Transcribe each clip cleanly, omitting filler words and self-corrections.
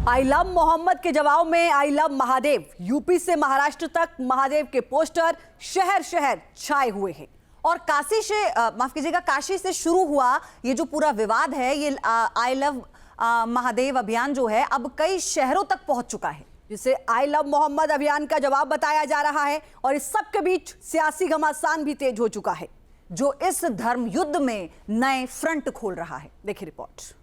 आई love Mohammad के जवाब में आई लव महादेव। यूपी से महाराष्ट्र तक महादेव के पोस्टर शहर शहर छाए हुए हैं। और काशी से माफ कीजिएगा, काशी से शुरू हुआ ये जो पूरा विवाद है, ये आई लव महादेव अभियान जो है अब कई शहरों तक पहुंच चुका है, जिसे आई लव मोहम्मद अभियान का जवाब बताया जा रहा है। और इस सब के बीच सियासी घमासान भी तेज हो चुका है, जो इस धर्म युद्ध में नए फ्रंट खोल रहा है। देखिए रिपोर्ट।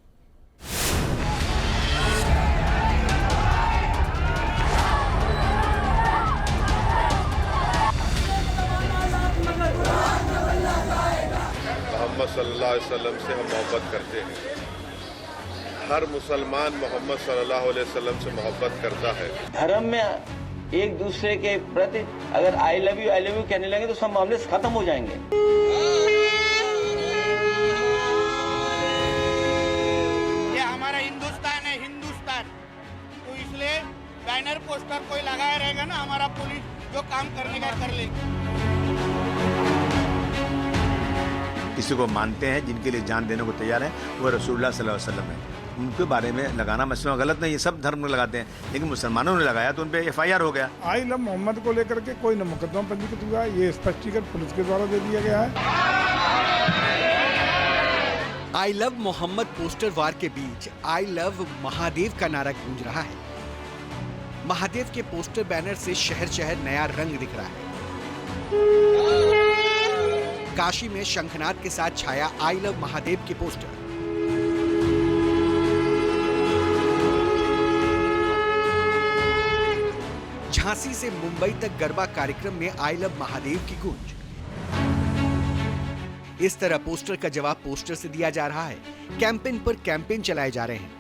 मोहम्मद सल्लल्लाहु अलैहि वसल्लम से हम मोहब्बत करते हैं। हर मुसलमान मोहम्मद सल्लल्लाहु अलैहि वसल्लम से मोहब्बत करता है। धर्म में एक दूसरे के प्रति अगर आई लव यू कहने लगे तो सब मामले खत्म हो जाएंगे। ये हमारा हिंदुस्तान है, हिंदुस्तान। तो इसलिए बैनर पोस्टर कोई लगाया रहेगा ना, हमारा पुलिस जो काम करने का कर लेगी। किसी को मानते हैं, जिनके लिए जान देने को तैयार है, वो रसूलुल्लाह सल्लल्लाहु अलैहि वसल्लम है। उनके बारे में लगाना मसला गलत नहीं, ये सब धर्म में लगाते हैं, लेकिन मुसलमानों ने लगाया तो उन पे FIR हो गया। आई लव मोहम्मद को लेकर के कोई न मुकदमा पंजीकृत हुआ है, ये स्पष्टीकरण पुलिस के द्वारा दे दिया गया है। आई लव मोहम्मद पोस्टर वार के बीच आई लव महादेव का नारा गूंज रहा है। महादेव के पोस्टर बैनर से शहर शहर नया रंग दिख रहा है। काशी में शंखनाद के साथ छाया आई लव महादेव के पोस्टर। झांसी से मुंबई तक गरबा कार्यक्रम में आई लव महादेव की गूंज। इस तरह पोस्टर का जवाब पोस्टर से दिया जा रहा है। कैंपेन पर कैंपेन चलाए जा रहे हैं।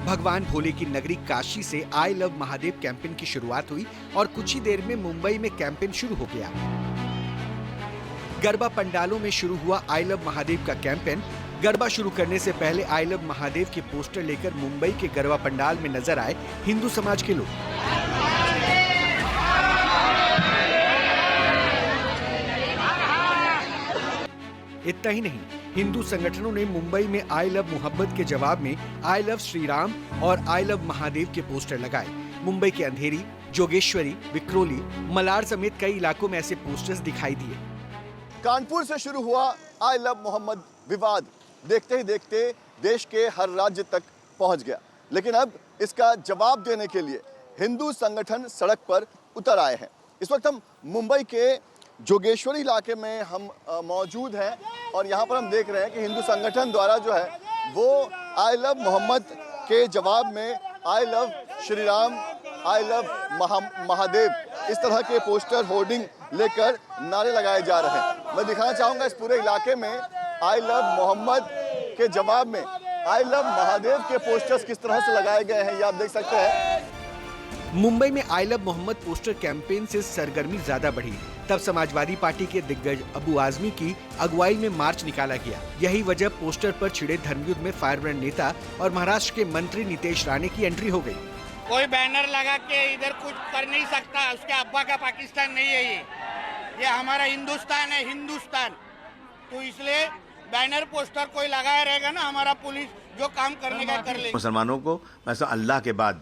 भगवान भोले की नगरी काशी से आई लव महादेव कैंपेन की शुरुआत हुई और कुछ ही देर में मुंबई में कैंपेन शुरू हो गया। गरबा पंडालों में शुरू हुआ आई लव महादेव का कैंपेन। गरबा शुरू करने से पहले आई लव महादेव के पोस्टर लेकर मुंबई के गरबा पंडाल में नजर आए हिंदू समाज के लोग। इतना ही नहीं, हिंदू संगठनों ने मुंबई में आई लव मोहब्बत के जवाब में आई लव श्री राम और आई लव महादेव के पोस्टर लगाए। मुंबई के अंधेरी, जोगेश्वरी, विक्रोली, मलाड समेत कई इलाकों में ऐसे पोस्टर्स दिखाई दिए। कानपुर से शुरू हुआ आई लव मोहम्मद विवाद देखते ही देखते देश के हर राज्य तक पहुंच गया। लेकिन अब इसका जवाब देने के लिए हिंदू संगठन सड़क पर उतर आए हैं। इस वक्त हम मुंबई के जोगेश्वरी इलाके में हम मौजूद हैं और यहाँ पर हम देख रहे हैं कि हिंदू संगठन द्वारा जो है वो आई लव मोहम्मद के जवाब में I love Shri Ram, I love Mahadev, इस तरह के पोस्टर होर्डिंग लेकर नारे लगाए जा रहे हैं। मैं दिखाना चाहूँगा इस पूरे इलाके में आई लव मोहम्मद के जवाब में आई लव महादेव के पोस्टर्स किस तरह से लगाए गए हैं, ये आप देख सकते हैं। मुंबई में I love Mohammad poster campaign से सरगर्मी ज्यादा बढ़ी। तब समाजवादी पार्टी के दिग्गज अबू आजमी की अगुवाई में मार्च निकाला गया। यही वजह पोस्टर पर छिड़े धर्मयुद्ध में फायरब्रांड नेता और महाराष्ट्र के मंत्री नितेश राणे की एंट्री हो गई। कोई बैनर लगा के इधर कुछ कर नहीं सकता, उसके अब्बा का पाकिस्तान नहीं है ये हमारा हिंदुस्तान है, हिंदुस्तान। तो इसलिए बैनर पोस्टर कोई लगाया रहेगा ना, हमारा पुलिस जो काम करने का कर लेगी। मुसलमानों को वैसा अल्लाह के बाद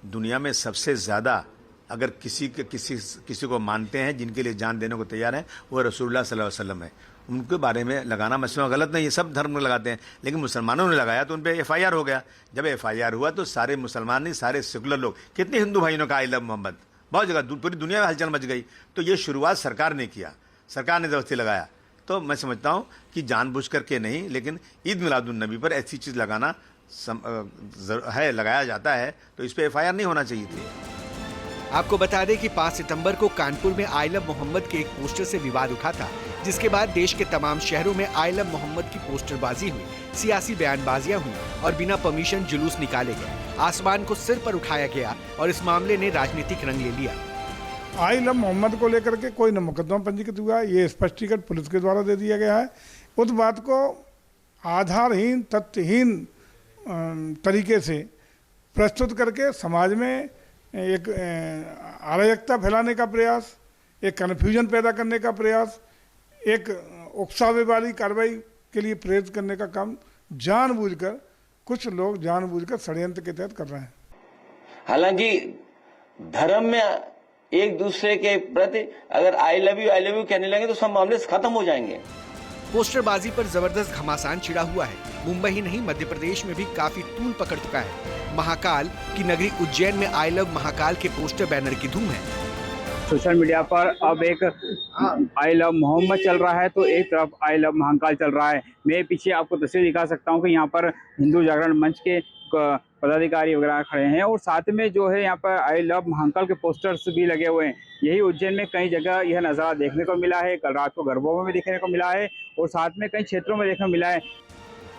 दुनिया में सबसे ज्यादा अगर किसी को मानते हैं, जिनके लिए जान देने को तैयार है, वो रसूलुल्लाह सल्लल्लाहु अलैहि वसल्लम है। उनके बारे में लगाना मसला गलत नहीं, ये सब धर्म में लगाते हैं, लेकिन मुसलमानों ने लगाया तो उन पे FIR हो गया। जब FIR हुआ तो सारे मुसलमान नहीं, सारे सेकुलर लोग, कितने हिंदू भाइयों का आई लव मोहम्मद, बहुत जगह पूरी दुनिया में हलचल मच गई। तो ये शुरुआत सरकार ने किया, सरकार ने जबरदस्ती लगाया। तो मैं समझता हूँ कि जानबूझ करके नहीं, लेकिन ईद मिलादुन नबी पर ऐसी चीज़ लगाना लगाया जाता है, तो इस पर FIR नहीं होना चाहिए थी। आपको बता दें कि 5 सितंबर को कानपुर में आई लव मोहम्मद के एक पोस्टर से विवाद उठा था, जिसके बाद देश के तमाम शहरों में आई लव मोहम्मद की पोस्टरबाजी हुई, सियासी बयानबाजियां हुई और बिना परमिशन जुलूस निकाले गए। आसमान को सिर पर उठाया गया और इस मामले ने राजनीतिक रंग ले लिया। आई लव मोहम्मद को लेकर के कोई न मुकदमा पंजीकृत हुआ है, ये स्पष्टीकरण पुलिस के द्वारा दे दिया गया है। उस बात को आधारहीन, तथ्यहीन तरीके से प्रस्तुत करके समाज में एक अराजकता फैलाने का प्रयास, एक कन्फ्यूजन पैदा करने का प्रयास, एक उकसावे वाली कार्रवाई के लिए प्रेरित करने का काम जानबूझकर कुछ लोग जानबूझकर षड्यंत्र के तहत कर रहे हैं। हालांकि धर्म में एक दूसरे के प्रति अगर आई लव यू कहने लगे तो सब मामले खत्म हो जाएंगे। पोस्टरबाजी पर जबरदस्त घमासान छिड़ा हुआ है। मुंबई ही नहीं, मध्य प्रदेश में भी काफी तूल पकड़ चुका है। महाकाल की नगरी उज्जैन में आई लव महाकाल के पोस्टर बैनर की धूम है। सोशल मीडिया पर अब एक आई लव मोहम्मद चल रहा है तो एक तरफ आई लव महाकाल चल रहा है। मैं पीछे आपको तस्वीर दिखा सकता हूं कि यहाँ पर हिंदू जागरण मंच के पदाधिकारी वगैरह खड़े हैं और साथ में जो है यहाँ पर आई लव महाकाल के पोस्टर्स भी लगे हुए हैं। यही उज्जैन में कई जगह यह नज़ारा देखने को मिला है। कल रात को गरबों में भी देखने को मिला है और साथ में कई क्षेत्रों में देखने को मिला है।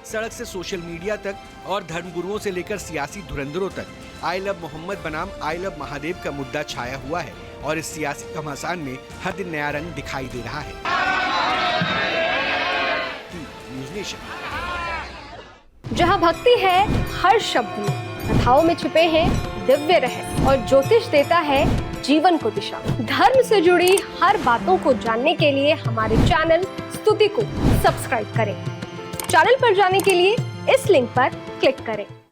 सड़क से सोशल मीडिया तक और धर्मगुरुओं से लेकर सियासी धुरंधरों तक आई लव मोहम्मद बनाम आई लव महादेव का मुद्दा छाया हुआ है और इस सियासी घमासान में हर दिन नया रंग दिखाई दे रहा है। News nation. जहां भक्ति है हर शब्द में, कथाओं में छुपे हैं दिव्य रहस्य और ज्योतिष देता है जीवन को दिशा। धर्म से जुड़ी हर बातों को जानने के लिए हमारे चैनल स्तुति को सब्सक्राइब करें। चैनल पर जाने के लिए इस लिंक पर क्लिक करें।